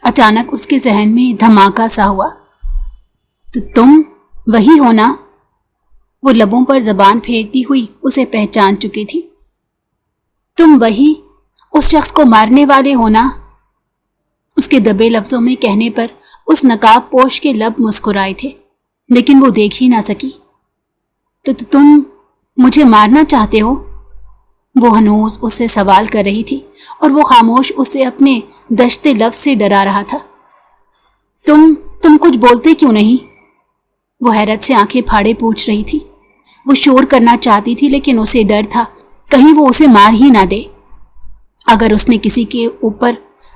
اچانک اس کے ذہن میں دھماکہ سا ہوا۔ تو تم وہی ہو نا؟ وہ لبوں پر زبان پھیرتی ہوئی اسے پہچان چکی تھی۔ تم وہی اس شخص کو مارنے والے ہو نا؟ اس کے دبے لفظوں میں کہنے پر اس نقاب پوش کے لب مسکرائے تھے، لیکن وہ دیکھ ہی نہ سکی۔ تو تم مجھے مارنا چاہتے ہو؟ وہ ہنوز اس سے سوال کر رہی تھی اور وہ خاموش اسے اپنے دشتے لفظ سے ڈرا رہا تھا۔ تم کچھ بولتے کیوں نہیں؟ وہ حیرت سے آنکھیں پھاڑے پوچھ رہی تھی۔ وہ شور کرنا چاہتی تھی لیکن اسے ڈر تھا کہیں وہ اسے مار ہی نہ دے۔ اگر اس نے کسی کے اوپر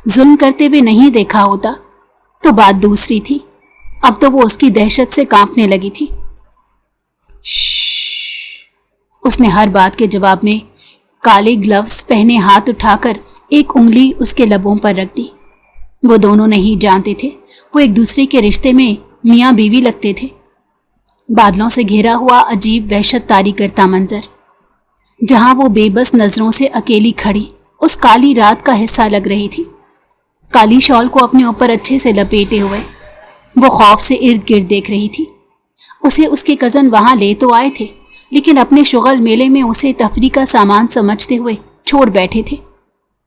ظلم کرتے ہوئے نہیں دیکھا ہوتا تو بات دوسری تھی، اب تو وہ اس کی دہشت سے کانپنے لگی تھی۔ اس نے ہر بات کے جواب میں کالے گلوز پہنے ہاتھ اٹھا کر ایک انگلی اس کے لبوں پر رکھ دی۔ وہ دونوں نہیں جانتے تھے، وہ ایک دوسرے کے رشتے میں میاں بیوی لگتے تھے۔ بادلوں سے گھیرا ہوا عجیب وحشت طاری کرتا منظر، جہاں وہ بے بس نظروں سے اکیلی کھڑی اس کالی رات کا حصہ لگ رہی تھی۔ کالی شال کو اپنے اوپر اچھے سے لپیٹے ہوئے وہ خوف سے ارد گرد دیکھ رہی تھی۔ اسے اس کے کزن وہاں لے تو آئے تھے، لیکن اپنے شغل میلے میں اسے تفریح کا سامان سمجھتے ہوئے چھوڑ بیٹھے تھے۔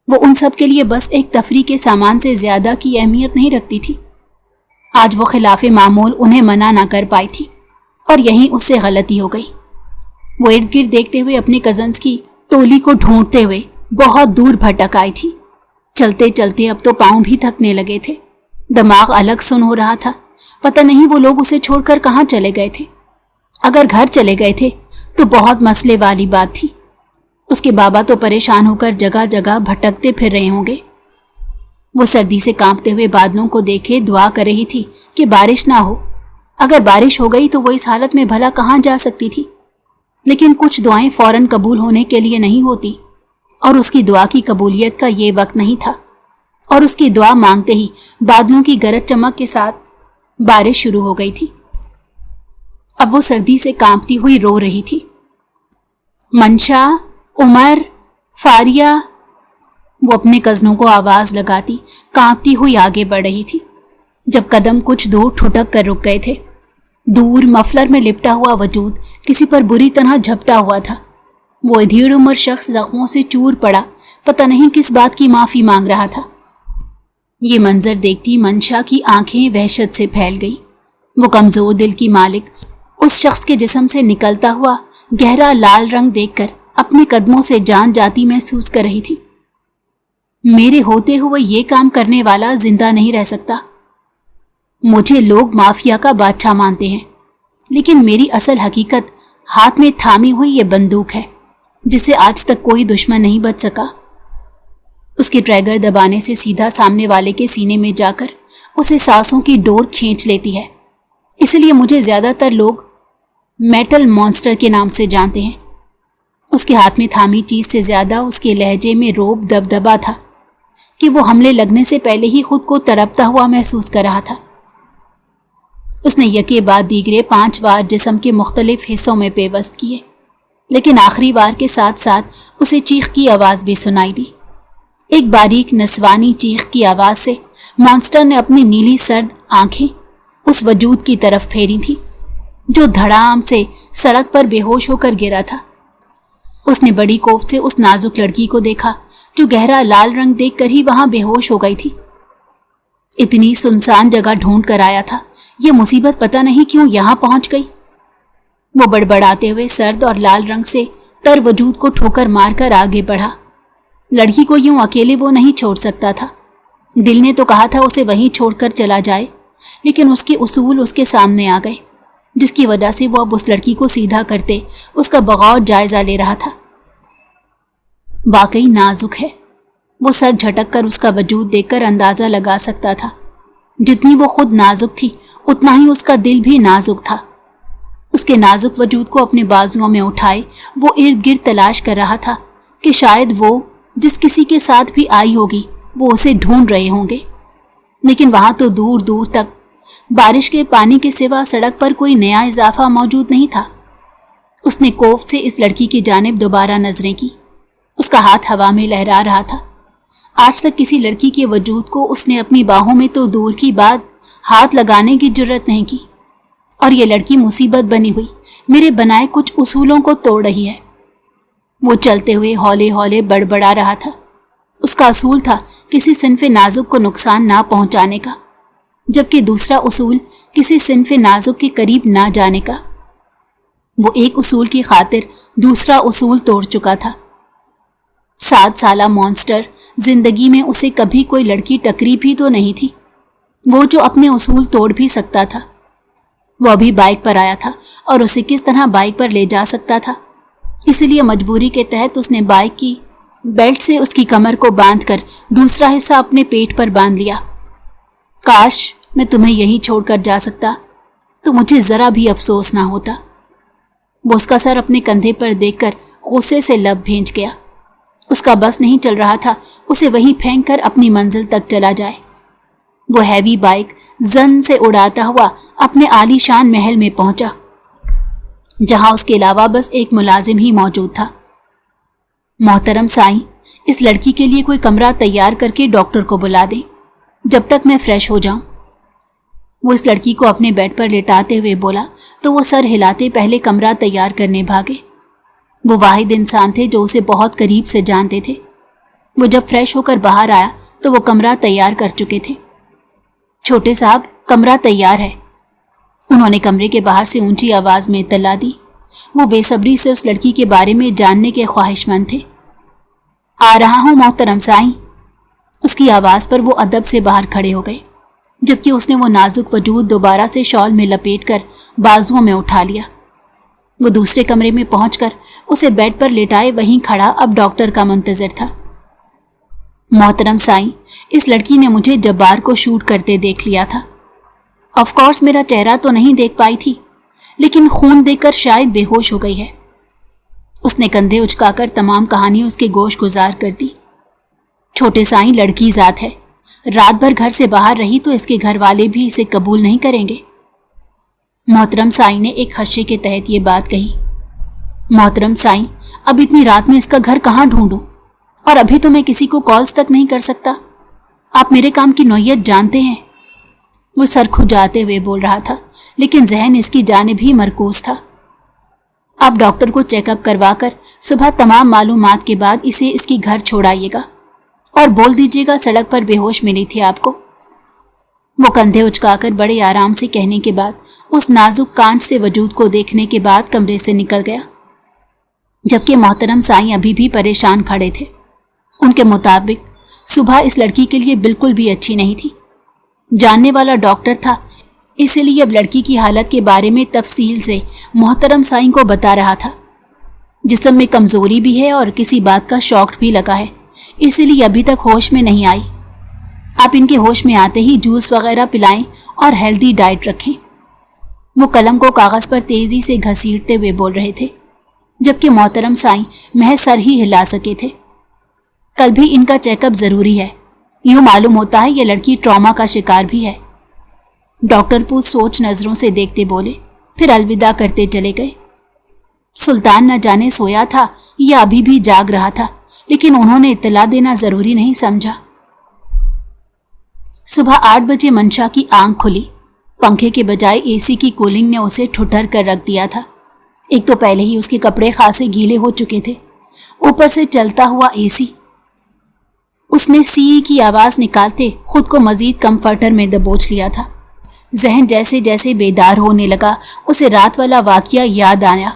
وہ ان سب کے لیے بس ایک تفریح کے سامان سے زیادہ کی اہمیت نہیں رکھتی تھی۔ آج وہ خلاف معمول انہیں منع نہ کر پائی تھی اور یہیں اس سے غلطی ہو گئی۔ وہ ارد گرد دیکھتے ہوئے اپنے کزنز کی ٹولی کو ڈھونڈتے ہوئے بہت دور بھٹک آئی تھی۔ چلتے چلتے اب تو پاؤں بھی تھکنے لگے تھے، دماغ الگ سن ہو رہا تھا۔ پتہ نہیں وہ لوگ اسے چھوڑ کر کہاں چلے گئے تھے۔ اگر گھر چلے گئے تھے تو بہت مسئلے والی بات تھی۔ اس کے بابا تو پریشان ہو کر جگہ جگہ بھٹکتے پھر رہے ہوں گے۔ وہ سردی سے کانپتے ہوئے بادلوں کو دیکھے دعا کر رہی تھی کہ بارش نہ ہو۔ اگر بارش ہو گئی تو وہ اس حالت میں بھلا کہاں جا سکتی تھی؟ لیکن کچھ دعائیں فوراً قبول ہونے کے لیے نہیں ہوتی، اور اس کی دعا کی قبولیت کا یہ وقت نہیں تھا، اور اس کی دعا مانگتے ہی بادلوں کی گرج چمک کے ساتھ بارش شروع ہو گئی تھی۔ اب وہ سردی سے کانپتی ہوئی رو رہی تھی۔ منشا، عمر، فاریہ، وہ اپنے کزنوں کو آواز لگاتی کانپتی ہوئی آگے بڑھ رہی تھی، جب قدم کچھ دور ٹھٹک کر رک گئے تھے۔ دور مفلر میں لپٹا ہوا وجود کسی پر بری طرح جھپٹا ہوا تھا۔ وہ ادھیڑ عمر شخص زخموں سے چور پڑا پتہ نہیں کس بات کی معافی مانگ رہا تھا۔ یہ منظر دیکھتی منشا کی آنکھیں وحشت سے پھیل گئی۔ وہ کمزور دل کی مالک اس شخص کے جسم سے نکلتا ہوا گہرا لال رنگ دیکھ کر اپنے قدموں سے جان جاتی محسوس کر رہی تھی۔ میرے ہوتے ہوئے یہ کام کرنے والا زندہ نہیں رہ سکتا۔ مجھے لوگ مافیا کا بادشاہ مانتے ہیں، لیکن میری اصل حقیقت ہاتھ میں تھامی ہوئی یہ بندوق ہے جس سے آج تک کوئی دشمن نہیں بچ سکا۔ اس کے ٹریگر دبانے سے سیدھا سامنے والے کے سینے میں جا کر اسے سانسوں کی ڈور کھینچ لیتی ہے۔ اس لیے مجھے زیادہ تر لوگ میٹل مانسٹر کے نام سے جانتے ہیں۔ اس کے ہاتھ میں تھامی چیز سے زیادہ اس کے لہجے میں روب دبدبا تھا کہ وہ حملے لگنے سے پہلے ہی خود کو تڑپتا ہوا محسوس کر رہا تھا۔ اس نے یکے بعد دیگرے 5 بار جسم کے مختلف حصوں میں پیوست کیے، لیکن آخری بار کے ساتھ ساتھ اسے چیخ کی آواز بھی سنائی دی۔ ایک باریک نسوانی چیخ کی آواز سے مانسٹر نے اپنی نیلی سرد آنکھیں اس وجود کی طرف پھیری تھی جو دھڑام سے سڑک پر بے ہوش ہو کر گرا تھا۔ اس نے بڑی کوفت سے اس نازک لڑکی کو دیکھا جو گہرا لال رنگ دیکھ کر ہی وہاں بے ہوش ہو گئی تھی۔ اتنی سنسان جگہ ڈھونڈ کر آیا تھا، یہ مصیبت پتہ نہیں کیوں یہاں پہنچ گئی۔ وہ بڑبڑاتے ہوئے سرد اور لال رنگ سے تر وجود کو ٹھوکر مار کر آگے بڑھا۔ لڑکی کو یوں اکیلے وہ نہیں چھوڑ سکتا تھا۔ دل نے تو کہا تھا اسے وہیں چھوڑ کر چلا جائے، لیکن اس کے اصول اس کے سامنے آ گئے، جس کی وجہ سے وہ اب اس لڑکی کو سیدھا کرتے اس کا بغور جائزہ لے رہا تھا۔ واقعی نازک ہے۔ وہ سر جھٹک کر اس کا وجود دیکھ کر اندازہ لگا سکتا تھا۔ جتنی وہ خود نازک تھی اتنا ہی اس کا دل بھی نازک تھا۔ اس کے نازک وجود کو اپنے بازوؤں میں اٹھائے وہ ارد گرد تلاش کر رہا تھا کہ شاید وہ جس کسی کے ساتھ بھی آئی ہوگی وہ اسے ڈھونڈ رہے ہوں گے، لیکن وہاں تو دور دور تک بارش کے پانی کے سوا سڑک پر کوئی نیا اضافہ موجود نہیں تھا۔ اس نے کوفت سے اس لڑکی کی جانب دوبارہ نظریں کی۔ اس کا ہاتھ ہوا میں لہرا رہا تھا۔ آج تک کسی لڑکی کے وجود کو اس نے اپنی باہوں میں تو دور کی بات ہاتھ لگانے کی جرت نہیں کی، اور یہ لڑکی مصیبت بنی ہوئی میرے بنائے کچھ اصولوں کو توڑ رہی ہے۔ وہ چلتے ہوئے ہولے ہولے بڑبڑا رہا تھا۔ اس کا اصول تھا کسی صنف نازک کو نقصان نہ پہنچانے کا، جبکہ دوسرا اصول کسی صنف نازک کے قریب نہ جانے کا۔ وہ ایک اصول کی خاطر دوسرا اصول توڑ چکا تھا۔ 7 سالہ مانسٹر زندگی میں اسے کبھی کوئی لڑکی ٹکری بھی تو نہیں تھی، وہ جو اپنے اصول توڑ بھی سکتا تھا۔ وہ ابھی بائک پر آیا تھا اور اسے کس طرح بائک پر لے جا سکتا تھا، اس لیے مجبوری کے تحت اس نے بائک کی بیلٹ سے اس کی کمر کو باندھ کر دوسرا حصہ اپنے پیٹ پر باندھ لیا۔ کاش میں تمہیں یہیں چھوڑ کر جا سکتا تو مجھے ذرا بھی افسوس نہ ہوتا۔ وہ اس کا سر اپنے کندھے پر دیکھ کر غصے سے لب بھیج گیا۔ اس کا بس نہیں چل رہا تھا اسے وہیں پھینک کر اپنی منزل تک چلا جائے۔ وہ ہیوی بائک زن سے اڑاتا ہوا اپنے عالی شان محل میں پہنچا، جہاں اس کے علاوہ بس ایک ملازم ہی موجود تھا۔ محترم سائیں، اس لڑکی کے لیے کوئی کمرہ تیار کر کے ڈاکٹر کو بلا دیں جب تک میں فریش ہو جاؤں۔ وہ اس لڑکی کو اپنے بیڈ پر لٹاتے ہوئے بولا تو وہ سر ہلاتے پہلے کمرہ تیار کرنے بھاگے۔ وہ واحد انسان تھے جو اسے بہت قریب سے جانتے تھے۔ وہ جب فریش ہو کر باہر آیا تو وہ کمرہ تیار کر چکے تھے۔ چھوٹے صاحب، کمرہ تیار ہے، انہوں نے کمرے کے باہر سے اونچی آواز میں اطلاع دی۔ وہ بے صبری سے اس لڑکی کے بارے میں جاننے کے خواہش مند تھے۔ آ رہا ہوں محترم سائیں۔ اس کی آواز پر وہ ادب سے باہر کھڑے ہو گئے، جبکہ اس نے وہ نازک وجود دوبارہ سے شال میں لپیٹ کر بازوؤں میں اٹھا لیا۔ وہ دوسرے کمرے میں پہنچ کر اسے بیڈ پر لیٹائے وہیں کھڑا اب ڈاکٹر کا منتظر تھا۔ محترم سائیں، اس لڑکی نے مجھے جبار کو شوٹ کرتے دیکھ لیا تھا۔ آف کورس میرا چہرہ تو نہیں دیکھ پائی تھی، لیکن خون دیکھ کر شاید بے ہوش ہو گئی ہے۔ اس نے کندھے اچکا کر تمام کہانی اس کے گوش گزار کر دی۔ چھوٹے سائیں، لڑکی ذات ہے، رات بھر گھر سے باہر رہی تو اس کے گھر والے بھی اسے قبول نہیں کریں گے۔ محترم سائیں نے ایک خدشے کے تحت یہ بات کہی۔ محترم سائیں، اب اتنی رات میں اس کا گھر کہاں ڈھونڈوں، اور ابھی تو میں کسی کو کالز تک نہیں کر سکتا۔ آپ میرے کام کی نوعیت جانتے ہیں۔ وہ سر کھجاتے ہوئے بول رہا تھا، لیکن ذہن اس کی جانب ہی مرکوز تھا۔ آپ ڈاکٹر کو چیک اپ کروا کر صبح تمام معلومات کے بعد اسے اس کی گھر چھوڑائیے گا، اور بول دیجیے گا سڑک پر بے ہوش ملی تھی آپ کو۔ وہ کندھے اچکا کر بڑے آرام سے کہنے کے بعد اس نازک کانچ سے وجود کو دیکھنے کے بعد کمرے سے نکل گیا، جبکہ محترم سائیں ابھی بھی پریشان کھڑے تھے۔ ان کے مطابق صبح اس لڑکی کے لیے بالکل بھی اچھی نہیں تھی۔ جاننے والا ڈاکٹر تھا، اس لیے اب لڑکی کی حالت کے بارے میں تفصیل سے محترم سائیں کو بتا رہا تھا۔ جسم میں کمزوری بھی ہے اور کسی بات کا شاک بھی لگا ہے، اسی لیے ابھی تک ہوش میں نہیں آئی۔ آپ ان کے ہوش میں آتے ہی جوس وغیرہ پلائیں اور ہیلدی ڈائٹ رکھیں۔ وہ قلم کو کاغذ پر تیزی سے گھسیٹتے ہوئے بول رہے تھے، جبکہ محترم سائیں محض سر ہی ہلا سکے تھے۔ کل بھی ان کا چیک اپ ضروری ہے، یوں معلوم ہوتا ہے یہ لڑکی ٹراما کا شکار بھی ہے۔ ڈاکٹر پوچھ سوچ نظروں سے دیکھتے بولے، پھر الوداع کرتے چلے گئے۔ سلطان نہ جانے سویا تھا یا ابھی بھی جاگ رہا تھا، لیکن انہوں نے اطلاع دینا ضروری نہیں سمجھا۔ صبح 8 بجے منشا کی آنکھ کھلی۔ پنکھے کے بجائے اے سی کی کولنگ نے اسے ٹھٹر کر رکھ دیا تھا۔ ایک تو پہلے ہی اس کے کپڑے خاصے گیلے ہو چکے تھے، اوپر سے چلتا ہوا اے سی۔ اس نے سی کی آواز نکالتے خود کو مزید کمفرٹر میں دبوچ لیا تھا۔ ذہن جیسے جیسے بیدار ہونے لگا اسے رات والا واقعہ یاد آیا۔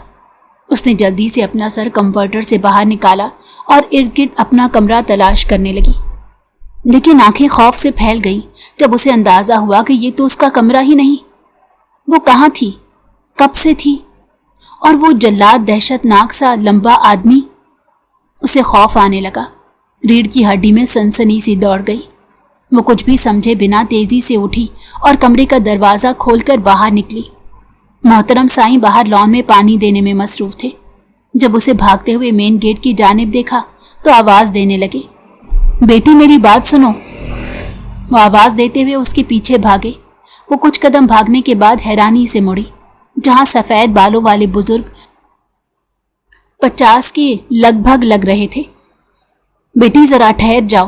اس نے جلدی سے اپنا سر کمفرٹر سے باہر نکالا اور ارد گرد اپنا کمرہ تلاش کرنے لگی، لیکن آنکھیں خوف سے پھیل گئیں جب اسے اندازہ ہوا کہ یہ تو اس کا کمرہ ہی نہیں۔ وہ کہاں تھی، کب سے تھی، اور وہ جلاد دہشت ناک سا لمبا آدمی؟ اسے خوف آنے لگا، ریڑھ کی ہڈی میں سنسنی سی دوڑ گئی۔ وہ کچھ بھی سمجھے بنا تیزی سے اٹھی اور کمرے کا دروازہ کھول کر باہر نکلی۔ محترم سائیں باہر لان میں پانی دینے میں مصروف تھے۔ جب اسے بھاگتے ہوئے مین گیٹ کی جانب دیکھا تو آواز دینے لگے، بیٹی میری بات سنو۔ وہ آواز دیتے ہوئے اس کے پیچھے بھاگے۔ وہ کچھ قدم بھاگنے کے بعد حیرانی سے مڑی، جہاں سفید بالوں والے بزرگ 50 کے لگ بھگ لگ رہے تھے۔ بیٹی ذرا ٹھہر جاؤ،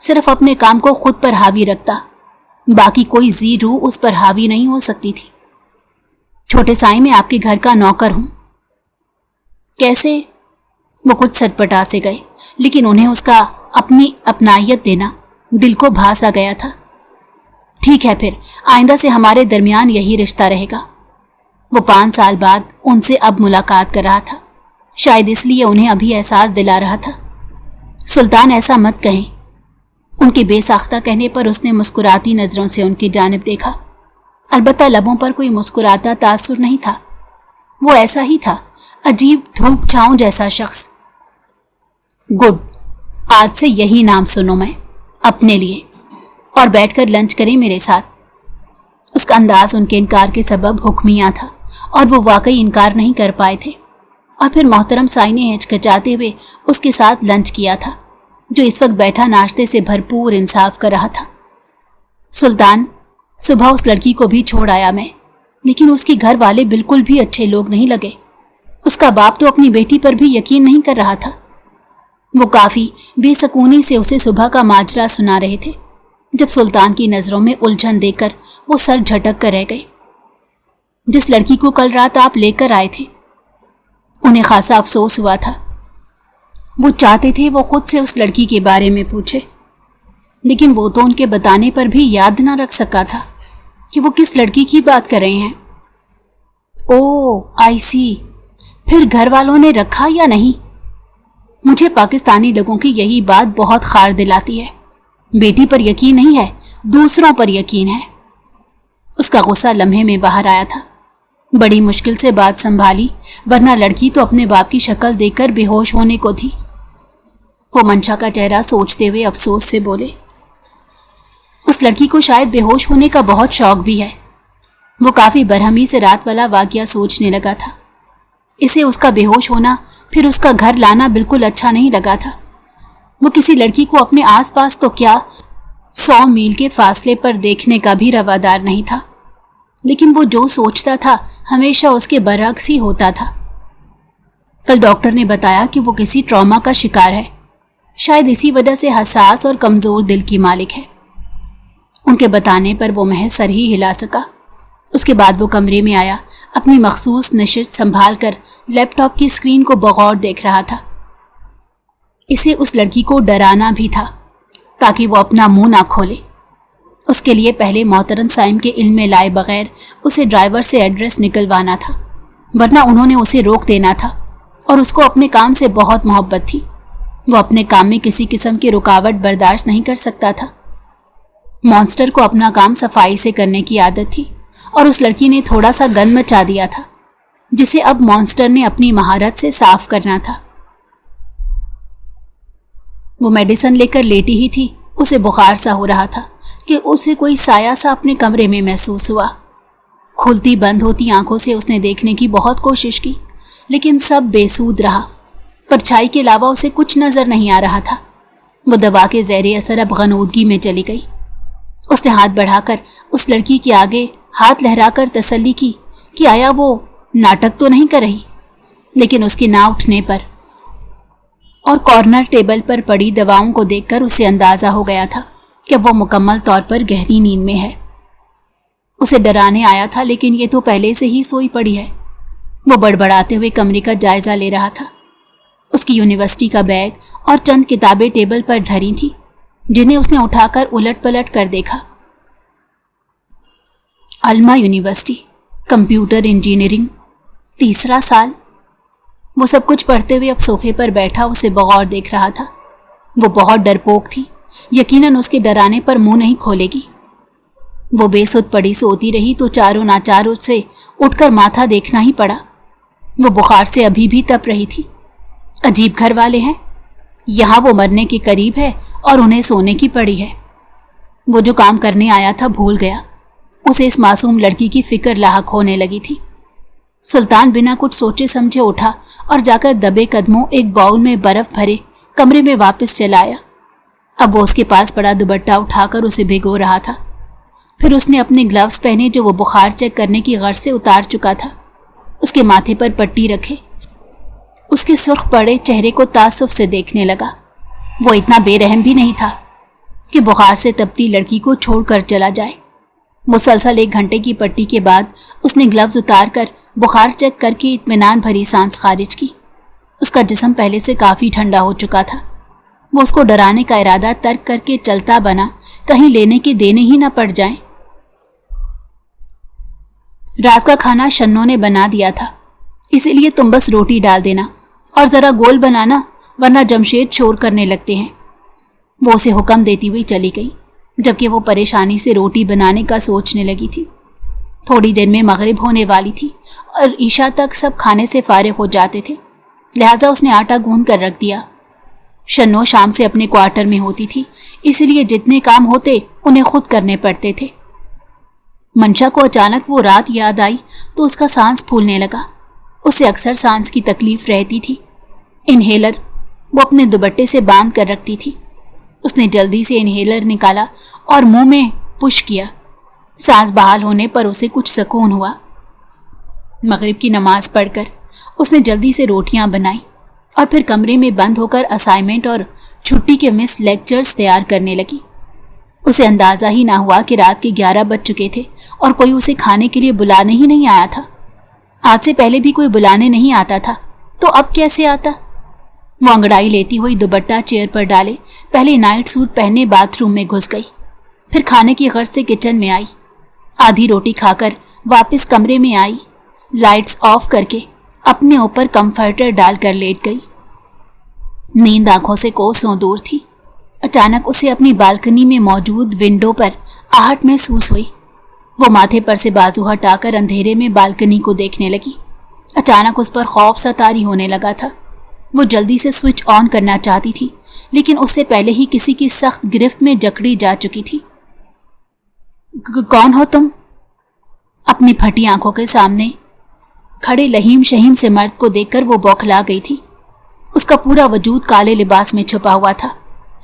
صرف اپنے کام کو خود پر حاوی رکھتا، باقی کوئی زی روح اس پر حاوی نہیں ہو سکتی تھی۔ چھوٹے سائیں میں آپ کے گھر کا نوکر ہوں۔ کیسے؟ وہ کچھ سٹپٹا سے گئے، لیکن انہیں اس کا اپنی اپنائیت دینا دل کو بھا سا گیا تھا۔ ٹھیک ہے، پھر آئندہ سے ہمارے درمیان یہی رشتہ رہے گا۔ وہ 5 سال بعد ان سے اب ملاقات کر رہا تھا، شاید اس لیے انہیں ابھی احساس دلا رہا تھا۔ سلطان ایسا مت کہیں۔ ان کے بے ساختہ کہنے پر اس نے مسکراتی نظروں سے ان کی جانب دیکھا، البتہ لبوں پر کوئی مسکراتا تاثر نہیں تھا۔ وہ ایسا ہی تھا، عجیب دھوپ چھاؤں جیسا شخص۔ گڈ، آج سے یہی نام سنو میں اپنے لیے، اور بیٹھ کر لنچ کریں میرے ساتھ۔ اس کا انداز ان کے انکار کے سبب حکمیہ تھا، اور وہ واقعی انکار نہیں کر پائے تھے۔ اور پھر محترم سائی نے ہچکچاتے ہوئے اس کے ساتھ لنچ کیا تھا، جو اس وقت بیٹھا ناشتے سے بھرپور انصاف کر رہا تھا۔ سلطان، صبح اس لڑکی کو بھی چھوڑ آیا میں، لیکن اس کے گھر والے بالکل بھی اچھے لوگ نہیں لگے۔ اس کا باپ تو اپنی بیٹی پر بھی یقین نہیں کر رہا تھا۔ وہ کافی بے سکونی سے اسے صبح کا ماجرا سنا رہے تھے، جب سلطان کی نظروں میں الجھن دیکھ کر وہ سر جھٹک کر رہ گئے۔ جس لڑکی کو کل رات آپ لے کر آئے تھے، انہیں خاصا افسوس ہوا تھا۔ وہ چاہتے تھے وہ خود سے اس لڑکی کے بارے میں پوچھے، لیکن وہ تو ان کے بتانے پر بھی یاد نہ رکھ سکا تھا کہ وہ کس لڑکی کی بات کر رہے ہیں۔ او آئی سی، پھر گھر والوں نے رکھا یا نہیں؟ مجھے پاکستانی لوگوں کی یہی بات بہت خار دلاتی ہے، بیٹی پر یقین نہیں ہے، دوسروں پر یقین ہے۔ اس کا غصہ لمحے میں باہر آیا تھا۔ بڑی مشکل سے بات سنبھالی، ورنہ لڑکی تو اپنے باپ کی شکل دیکھ کر بے ہوش ہونے کو تھی۔ وہ منشا کا چہرہ سوچتے ہوئے افسوس سے بولے، اس لڑکی کو شاید بے ہوش ہونے کا بہت شوق بھی ہے۔ وہ کافی برہمی سے رات والا واقعہ سوچنے لگا تھا۔ اسے اس کا بے ہوش ہونا، پھر اس کا گھر لانا بالکل اچھا نہیں لگا تھا۔ وہ کسی لڑکی کو اپنے آس پاس تو کیا 100 میل کے فاصلے پر دیکھنے کا بھی روادار نہیں تھا، لیکن وہ جو سوچتا تھا ہمیشہ اس کے برعکس ہی ہوتا تھا۔ کل ڈاکٹر نے بتایا کہ وہ کسی ٹراما کا شکار ہے، شاید اسی وجہ سے حساس اور کمزور دل کی مالک ہے۔ ان کے بتانے پر وہ محض سر ہی ہلا سکا۔ اس کے بعد وہ کمرے میں آیا، اپنی مخصوص نشست سنبھال کر لیپ ٹاپ کی اسکرین کو بغور دیکھ رہا تھا۔ اسے اس لڑکی کو ڈرانا بھی تھا تاکہ وہ اپنا منہ نہ کھولے۔ اس کے لیے پہلے محترم سائم کے علم میں لائے بغیر اسے ڈرائیور سے ایڈریس نکلوانا تھا، ورنہ انہوں نے اسے روک دینا تھا، اور اس کو اپنے کام سے بہت محبت تھی۔ وہ اپنے کام میں کسی قسم کی رکاوٹ برداشت نہیں کر سکتا تھا۔ مانسٹر کو اپنا کام صفائی سے کرنے کی عادت تھی، اور اس لڑکی نے تھوڑا سا گند مچا دیا تھا، جسے اب مانسٹر نے اپنی مہارت سے صاف کرنا تھا۔ وہ میڈیسن لے کر لیٹی ہی تھی، اسے بخار سا ہو رہا تھا کہ اسے کوئی سایہ سا اپنے کمرے میں محسوس ہوا۔ کھلتی بند ہوتی آنکھوں سے اس نے دیکھنے کی بہت کوشش کی، لیکن سب بے سود رہا۔ پرچھائی کے علاوہ اسے کچھ نظر نہیں آ رہا تھا۔ وہ دوا کے زیر اثر اب غنودگی میں چلی گئی۔ اس نے ہاتھ بڑھا کر اس لڑکی کے آگے ہاتھ لہرا کر تسلی کی کہ آیا وہ ناٹک تو نہیں کر رہی، لیکن اس کے نہ اٹھنے پر اور کارنر ٹیبل پر پڑی دواؤں کو دیکھ کر اسے اندازہ ہو گیا تھا کہ وہ مکمل طور پر گہری نیند میں ہے۔ اسے ڈرانے آیا تھا، لیکن یہ تو پہلے سے ہی سوئی پڑی ہے۔ وہ بڑبڑاتے ہوئے کمرے کا جائزہ لے رہا تھا۔ اس کی یونیورسٹی کا بیگ اور چند کتابیں ٹیبل پر دھری تھیں، جنہیں اس نے اٹھا کر الٹ پلٹ کر دیکھا۔ علمہ یونیورسٹی، کمپیوٹر انجینئرنگ، 3 سال۔ وہ سب کچھ پڑھتے ہوئے اب صوفے پر بیٹھا اسے بغور دیکھ رہا تھا۔ وہ بہت ڈرپوک تھی، یقیناً اس کے ڈرانے پر منہ نہیں کھولے گی۔ وہ بے سود پڑی سوتی رہی تو چاروں ناچار اس سے اٹھ کر ماتھا دیکھنا ہی پڑا۔ وہ بخار سے ابھی بھی تپ رہی تھی۔ عجیب گھر والے ہیں، یہاں وہ مرنے کے قریب ہے اور انہیں سونے کی پڑی ہے۔ وہ جو کام کرنے آیا تھا بھول گیا۔ اسے اس معصوم لڑکی کی فکر لاحق ہونے لگی تھی۔ سلطان بنا کچھ سوچے سمجھے اٹھا اور جا کر دبے قدموں ایک باؤل میں برف بھرے کمرے میں واپس چلا آیا۔ اب وہ اس کے پاس پڑا دوپٹہ اٹھا کر اسے بھگو رہا تھا۔ پھر اس نے اپنے گلوز پہنے جو وہ بخار چیک کرنے کی غرض سے اتار چکا تھا، اس کے ماتھے پر پٹی رکھے۔ اس کے سرخ پڑے چہرے کو تعصب سے دیکھنے لگا۔ وہ اتنا بے رحم بھی نہیں تھا۔ کہ بخار سے تپتی لڑکی کو چھوڑ کر چلا جائے۔ مسلسل 1 گھنٹے کی پٹی کے بعد اس نے گلوز اتار کر بخار چیک کر کے اطمینان بھری سانس خارج کی۔ اس کا جسم پہلے سے کافی ٹھنڈا ہو چکا تھا۔ وہ اس کو ڈرانے کا ارادہ ترک کر کے چلتا بنا، کہیں لینے کے دینے ہی نہ پڑ جائیں۔ رات کا کھانا شنو نے بنا دیا تھا، اسی لیے تم بس روٹی ڈال دینا اور ذرا گول بنانا، ورنہ جمشید شور کرنے لگتے ہیں۔ وہ اسے حکم دیتی ہوئی چلی گئی، جبکہ وہ پریشانی سے روٹی بنانے کا سوچنے لگی تھی۔ تھوڑی دیر میں مغرب ہونے والی تھی اور عشاء تک سب کھانے سے فارغ ہو جاتے تھے، لہٰذا اس نے آٹا گوندھ کر رکھ دیا۔ شنو شام سے اپنے کوارٹر میں ہوتی تھی، اسی لیے جتنے کام ہوتے انہیں خود کرنے پڑتے تھے۔ منشا کو اچانک وہ رات یاد آئی تو اس کا سانس پھولنے لگا۔ اسے اکثر سانس کی تکلیف رہتی تھی۔ انہیلر وہ اپنے دوپٹے سے باندھ کر رکھتی تھی۔ اس نے جلدی سے انہیلر نکالا اور منہ میں پش کیا۔ سانس بحال ہونے پر اسے کچھ سکون ہوا۔ مغرب کی نماز پڑھ کر اس نے جلدی سے روٹیاں بنائیں اور پھر کمرے میں بند ہو کر اسائنمنٹ اور چھٹی کے مس لیکچرز تیار کرنے لگی۔ اسے اندازہ ہی نہ ہوا کہ رات کے 11 بج چکے تھے اور کوئی اسے کھانے کے لیے بلانے ہی نہیں آیا تھا۔ آج سے پہلے بھی کوئی بلانے نہیں آتا تھا، تو اب کیسے آتا؟ وہ انگڑائی لیتی ہوئی دوپٹہ چیئر پر ڈالے پہلے نائٹ سوٹ پہنے باتھ روم میں گھس گئی، پھر کھانے کی غرض سے کچن میں آئی۔ آدھی روٹی کھا کر واپس کمرے میں آئی، لائٹس آف کر کے اپنے اوپر کمفرٹر ڈال کر لیٹ گئی۔ نیند آنکھوں سے کوسوں دور تھی۔ اچانک اسے اپنی بالکنی میں موجود ونڈو پر آہٹ محسوس ہوئی۔ وہ ماتھے پر سے بازو ہٹا کر اندھیرے میں بالکنی کو دیکھنے لگی۔ اچانک اس پر خوف سا طاری ہونے لگا تھا۔ وہ جلدی سے سوئچ آن کرنا چاہتی تھی، لیکن اس سے پہلے ہی کسی کی سخت گرفت میں جکڑی جا چکی تھی۔ کون ہو تم؟ اپنی پھٹی آنکھوں کے سامنے کھڑے لہیم شہیم سے مرد کو دیکھ کر وہ بوکھلا گئی تھی۔ اس کا پورا وجود کالے لباس میں چھپا ہوا تھا۔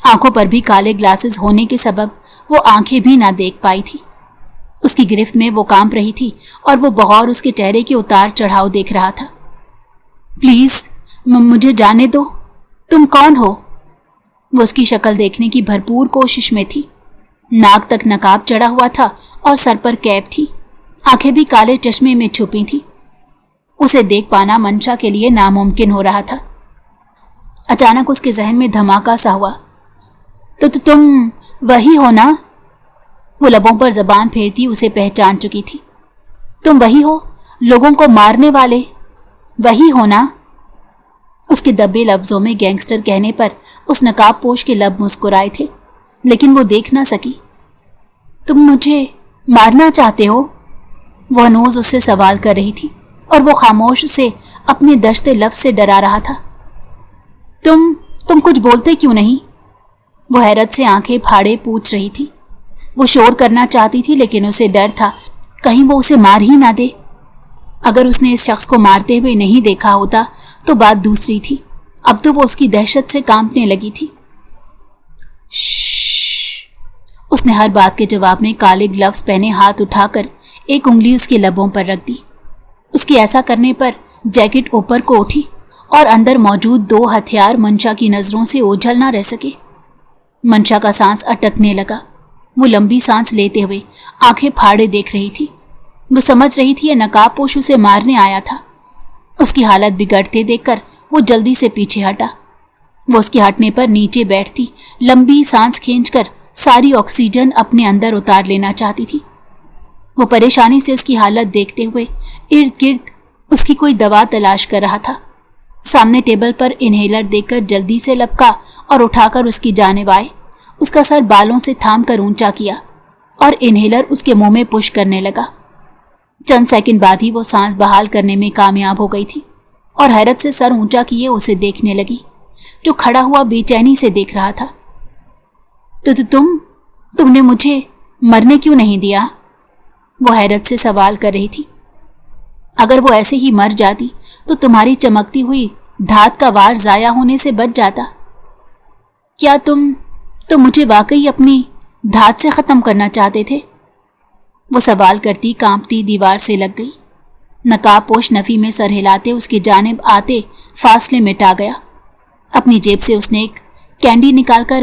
آنکھوں پر بھی کالے گلاسز ہونے کے سبب وہ آنکھیں بھی نہ دیکھ پائی تھی۔ اس کی گرفت میں وہ کانپ رہی تھی اور وہ بغور اس کے چہرے کے اتار چڑھاؤ دیکھ رہا تھا۔ پلیز مجھے جانے دو، تم کون ہو؟ وہ اس کی شکل دیکھنے کی بھرپور کوشش میں تھی۔ ناک تک نقاب چڑھا ہوا تھا اور سر پر کیپ تھی، آنکھیں بھی کالے چشمے میں چھپی تھی۔ اسے دیکھ پانا منشا کے لیے ناممکن ہو رہا تھا۔ اچانک اس کے ذہن میں دھماکہ سا ہوا۔ تو تم وہی ہو نا؟ وہ لبوں پر زبان پھیرتی اسے پہچان چکی تھی۔ تم وہی ہو، لوگوں کو مارنے والے، وہی ہو نا؟ اس کے دبے لفظوں میں گینگسٹر کہنے پر اس نقاب پوش کے لب مسکرائے تھے، لیکن وہ دیکھ نہ سکی۔ تم مجھے مارنا چاہتے ہو؟ وہ ہنوز اس سے سوال کر رہی تھی اور وہ خاموش اسے اپنے دشتے لفظ سے ڈرا رہا تھا۔ تم کچھ بولتے کیوں نہیں؟ وہ حیرت سے آنکھیں پھاڑے پوچھ رہی تھی۔ وہ شور کرنا چاہتی تھی، لیکن اسے ڈر تھا کہیں وہ اسے مار ہی نہ دے۔ اگر اس نے اس شخص کو مارتے ہوئے نہیں دیکھا ہوتا تو بات دوسری تھی۔ اب تو وہ اس کی دہشت سے کانپنے لگی تھی۔ اس نے ہر بات کے جواب میں کالے گلوز پہنے ہاتھ اٹھا کر ایک انگلی اس کے لبوں پر رکھ دی۔ اس کے ایسا کرنے پر جیکٹ اوپر کو اٹھی اور اندر موجود 2 ہتھیار منشا کی نظروں سے اوجھل نہ رہ سکے۔ منشا کا سانس اٹکنے لگا۔ وہ لمبی سانس لیتے ہوئے آنکھیں پھاڑے دیکھ رہی تھی۔ وہ سمجھ رہی تھی یہ نقاب پوش اسے مارنے آیا تھا۔ اس کی حالت بگڑتے دیکھ کر وہ جلدی سے پیچھے ہٹا۔ وہ اس کے ہٹنے پر نیچے بیٹھتی، لمبی سانس کھینچ کر ساری آکسیجن اپنے اندر اتار لینا چاہتی تھی۔ وہ پریشانی سے اس کی حالت دیکھتے ہوئے ارد گرد اس کی کوئی دوا تلاش کر رہا تھا۔ سامنے ٹیبل پر انہیلر دیکھ کر جلدی سے لپکا اور اٹھا کر اس کی جانب آئے۔ اس کا سر بالوں سے تھام کر اونچا کیا اور انہیلر اس کے منہ میں پش کرنے لگا۔ چند سیکنڈ بعد ہی وہ سانس بحال کرنے میں کامیاب ہو گئی تھی اور حیرت سے سر اونچا کیے اسے دیکھنے لگی، جو کھڑا ہوا بے چینی سے دیکھ رہا تھا۔ تو تم نے مجھے مرنے کیوں نہیں دیا؟ وہ حیرت سے سوال کر رہی تھی۔ اگر وہ ایسے ہی مر جاتی تو تمہاری چمکتی ہوئی دھات کا وار ضائع ہونے سے بچ جاتا۔ کیا تم مجھے واقعی اپنی دھات سے ختم کرنا چاہتے تھے؟ وہ سوال کرتی کانپتی دیوار سے لگ گئی۔ نقاب پوش نفی میں سر ہلاتے اس کی جانب آتے فاصلے مٹا گیا۔ اپنی جیب سے اس نے ایک کینڈی نکال کر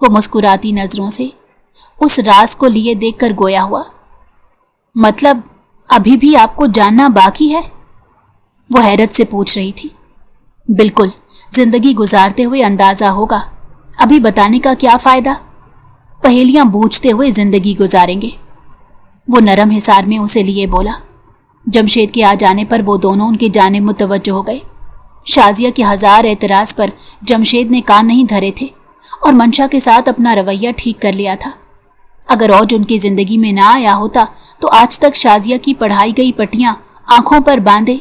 وہ مسکراتی نظروں سے اس راز کو لیے دیکھ کر گویا ہوا۔ مطلب ابھی بھی آپ کو جاننا باقی ہے؟ وہ حیرت سے پوچھ رہی تھی۔ بالکل، زندگی گزارتے ہوئے اندازہ ہوگا، ابھی بتانے کا کیا فائدہ؟ پہیلیاں بوجھتے ہوئے زندگی گزاریں گے، وہ نرم حصار میں اسے لیے بولا۔ جمشید کے آ جانے پر وہ دونوں ان کی جانب متوجہ ہو گئے۔ شازیہ کے ہزار اعتراض پر جمشید نے کان نہیں دھرے تھے اور منشا کے ساتھ اپنا رویہ ٹھیک کر لیا تھا۔ اگر اوج ان کی زندگی میں نہ آیا ہوتا تو آج تک شازیہ کی پڑھائی گئی پٹیاں آنکھوں پر باندھے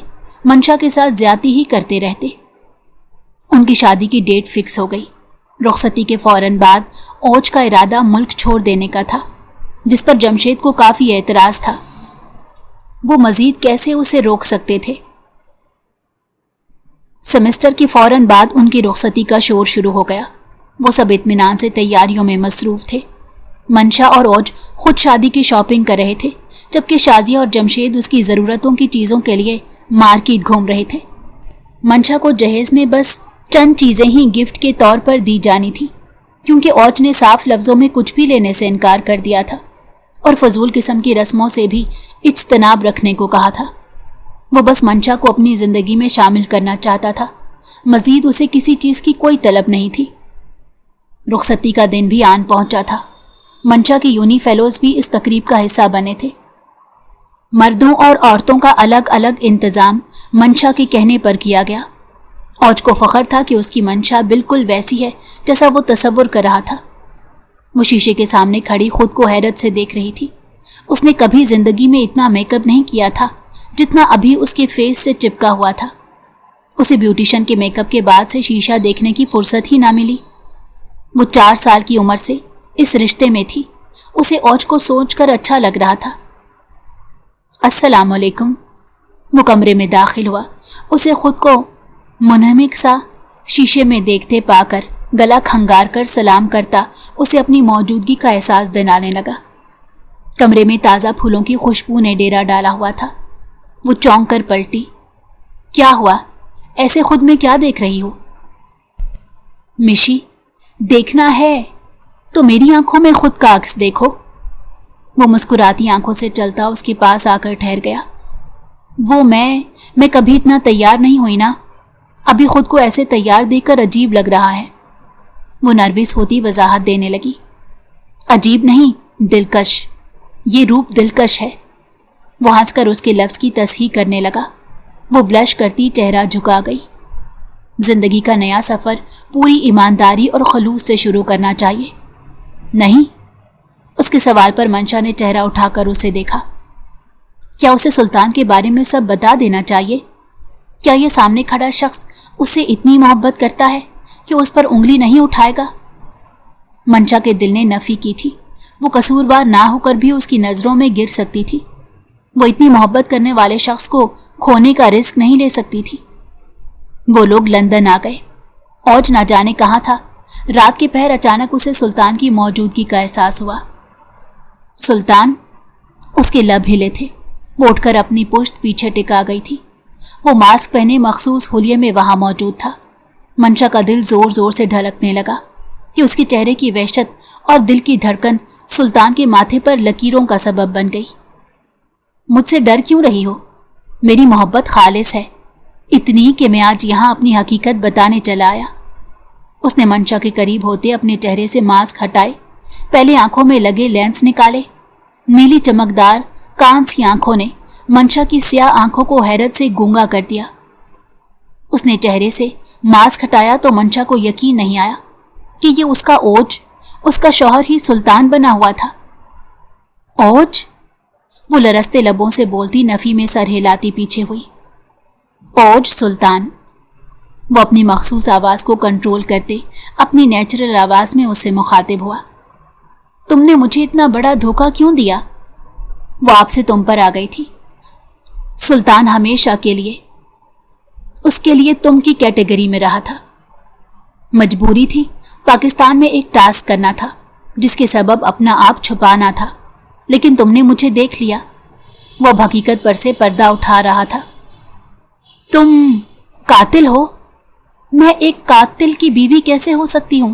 منشا کے ساتھ زیادتی ہی کرتے رہتے۔ ان کی شادی کی ڈیٹ فکس ہو گئی۔ رخصتی کے فوراً بعد اوج کا ارادہ ملک چھوڑ دینے کا تھا، جس پر جمشید کو کافی اعتراض تھا۔ وہ مزید کیسے اسے روک سکتے تھے؟ سیمسٹر کے فوراً بعد ان کی رخصتی کا شور شروع ہو گیا۔ وہ سب اطمینان سے تیاریوں میں مصروف تھے۔ منشا اور اوج خود شادی کی شاپنگ کر رہے تھے، جبکہ شازیہ اور جمشید اس کی ضرورتوں کی چیزوں کے لیے مارکیٹ گھوم رہے تھے۔ منشا کو جہیز میں بس چند چیزیں ہی گفٹ کے طور پر دی جانی تھی، کیونکہ اوج نے صاف لفظوں میں کچھ بھی لینے سے انکار کر دیا تھا اور فضول قسم کی رسموں سے بھی اجتناب رکھنے کو کہا تھا۔ وہ بس منشا کو اپنی زندگی میں شامل کرنا چاہتا تھا، مزید اسے کسی چیز کی کوئی طلب نہیں تھی۔ رخصتی کا دن بھی آن پہنچا تھا۔ منشا کے یونی فیلوز بھی اس تقریب کا حصہ بنے تھے۔ مردوں اور عورتوں کا الگ الگ انتظام منشا کے کہنے پر کیا گیا۔ اوج کو فخر تھا کہ اس کی منشا بالکل ویسی ہے جیسا وہ تصور کر رہا تھا۔ وہ شیشے کے سامنے کھڑی خود کو حیرت سے دیکھ رہی تھی۔ اس نے کبھی زندگی میں اتنا میک اپ نہیں کیا تھا جتنا ابھی اس کے فیس سے چپکا ہوا تھا۔ اسے بیوٹیشن کے میک اپ کے بعد سے شیشہ دیکھنے کی فرصت ہی نہ ملی۔ وہ 4 سال کی عمر سے اس رشتے میں تھی۔ اسے اوج کو سوچ کر اچھا لگ رہا تھا۔ السلام علیکم۔ وہ کمرے میں داخل ہوا۔ اسے خود کو منہمک سا شیشے میں دیکھتے پا کر گلا کھنگار کر سلام کرتا اسے اپنی موجودگی کا احساس دلانے لگا۔ کمرے میں تازہ پھولوں کی خوشبو نے ڈیرا ڈالا ہوا تھا۔ وہ چونک کر پلٹی۔ کیا ہوا؟ ایسے خود میں کیا دیکھ رہی ہو؟ مشی، دیکھنا ہے تو میری آنکھوں میں خود کا عکس دیکھو۔ وہ مسکراتی آنکھوں سے چلتا اس کے پاس آ کر ٹھہر گیا۔ وہ میں کبھی اتنا تیار نہیں ہوئی نا، ابھی خود کو ایسے تیار دیکھ کر عجیب لگ رہا ہے۔ وہ نروس ہوتی وضاحت دینے لگی۔ عجیب نہیں، دلکش، یہ روپ دلکش ہے۔ وہ ہنس کر اس کے لفظ کی تصحیح کرنے لگا۔ وہ بلش کرتی چہرہ جھکا گئی۔ زندگی کا نیا سفر پوری ایمانداری اور خلوص سے شروع کرنا چاہیے۔ نہیں؟ اس کے سوال پر منشا نے چہرہ اٹھا کر اسے دیکھا۔ کیا اسے سلطان کے بارے میں سب بتا دینا چاہیے؟ کیا یہ سامنے کھڑا شخص اس سے اتنی محبت کرتا ہے کہ اس پر انگلی نہیں اٹھائے گا؟ منشا کے دل نے نفی کی تھی۔ وہ قصوروار نہ ہو کر بھی اس کی نظروں میں گر سکتی تھی۔ وہ اتنی محبت کرنے والے شخص کو کھونے کا رسک نہیں لے سکتی تھی۔ وہ لوگ لندن آ گئے۔ اوج نہ جانے کہاں تھا۔ رات کے پہر اچانک اسے سلطان کی موجودگی کا احساس ہوا۔ سلطان؟ اس کے لب ہلے تھے۔ وہ اٹھ کر اپنی پشت پیچھے ٹکا گئی تھی۔ وہ ماسک پہنے مخصوص حلیے میں وہاں موجود تھا۔ منشا کا دل زور زور سے دھڑکنے لگا کہ اس کے چہرے کی وحشت اور دل کی دھڑکن سلطان کے ماتھے پر لکیروں کا سبب بن گئی۔ مجھ سے ڈر کیوں رہی ہو؟ میری محبت خالص ہے، اتنی کہ میں آج یہاں اپنی حقیقت بتانے چلا آیا۔ اس نے منشا کے قریب ہوتے اپنے چہرے سے ماسک ہٹائے، پہلے آنکھوں میں لگے لینس نکالے۔ نیلی چمکدار کانسی آنکھوں نے منشا کی سیاہ آنکھوں کو حیرت سے گونگا کر دیا۔ اس نے چہرے سے ماسک ہٹایا تو منشا کو یقین نہیں آیا کہ یہ اس کا اوج، اس کا شوہر ہی سلطان بنا ہوا تھا۔ اوج؟ وہ لرزتے لبوں سے بولتی نفی میں سر ہلاتی پیچھے ہوئی۔ اوج سلطان؟ وہ اپنی مخصوص آواز کو کنٹرول کرتے اپنی نیچرل آواز میں اس سے مخاطب ہوا۔ تم نے مجھے اتنا بڑا دھوکہ کیوں دیا؟ وہ آپ سے تم پر آ گئی تھی۔ سلطان ہمیشہ کے لیے اس کے لیے تم کی کیٹیگری میں رہا تھا۔ مجبوری تھی، پاکستان میں ایک ٹاسک کرنا تھا جس کے سبب اپنا آپ چھپانا تھا، لیکن تم نے مجھے دیکھ لیا۔ وہ اب حقیقت پر سے پردہ اٹھا رہا تھا۔ تم قاتل ہو؟ میں ایک قاتل کی بیوی کیسے ہو سکتی ہوں؟